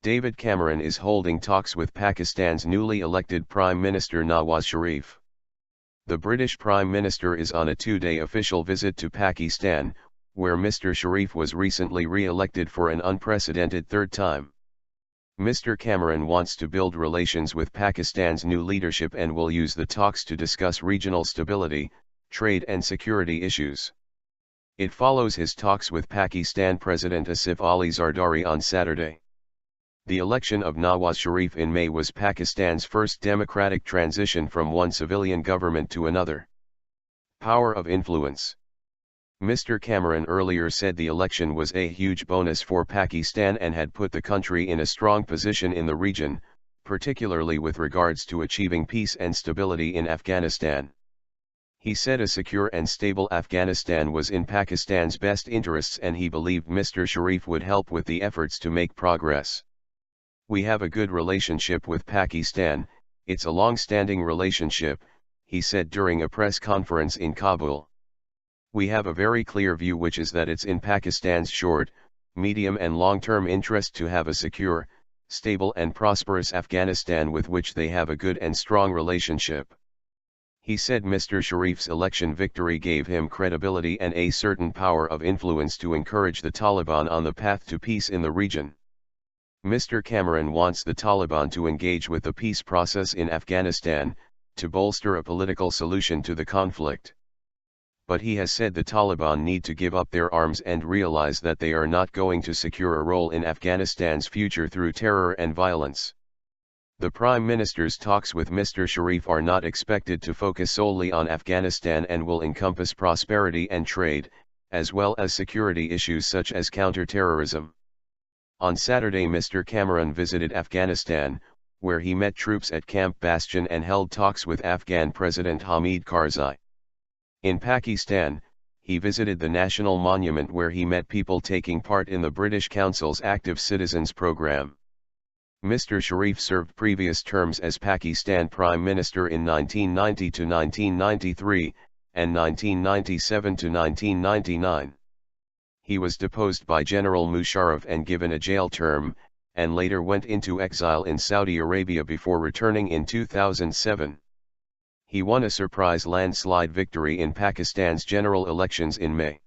David Cameron is holding talks with Pakistan's newly elected Prime Minister Nawaz Sharif. The British Prime Minister is on a 2-day official visit to Pakistan, where Mr Sharif was recently re-elected for an unprecedented third time. Mr Cameron wants to build relations with Pakistan's new leadership and will use the talks to discuss regional stability, trade and security issues. It follows his talks with Pakistan President Asif Ali Zardari on Saturday. The election of Nawaz Sharif in May was Pakistan's first democratic transition from one civilian government to another. Power of influence. Mr. Cameron earlier said the election was a huge bonus for Pakistan and had put the country in a strong position in the region, particularly with regards to achieving peace and stability in Afghanistan. He said a secure and stable Afghanistan was in Pakistan's best interests and he believed Mr. Sharif would help with the efforts to make progress. "We have a good relationship with Pakistan, it's a long-standing relationship," he said during a press conference in Kabul. "We have a very clear view, which is that it's in Pakistan's short, medium and long-term interest to have a secure, stable and prosperous Afghanistan with which they have a good and strong relationship." He said Mr. Sharif's election victory gave him credibility and a certain power of influence to encourage the Taliban on the path to peace in the region. Mr. Cameron wants the Taliban to engage with the peace process in Afghanistan, to bolster a political solution to the conflict. But he has said the Taliban need to give up their arms and realize that they are not going to secure a role in Afghanistan's future through terror and violence. The Prime Minister's talks with Mr. Sharif are not expected to focus solely on Afghanistan and will encompass prosperity and trade, as well as security issues such as counter-terrorism. On Saturday Mr. Cameron visited Afghanistan, where he met troops at Camp Bastion and held talks with Afghan President Hamid Karzai. In Pakistan, he visited the National Monument where he met people taking part in the British Council's Active Citizens Programme. Mr. Sharif served previous terms as Pakistan Prime Minister in 1990 to 1993, and 1997 to 1999. He was deposed by General Musharraf and given a jail term, and later went into exile in Saudi Arabia before returning in 2007. He won a surprise landslide victory in Pakistan's general elections in May.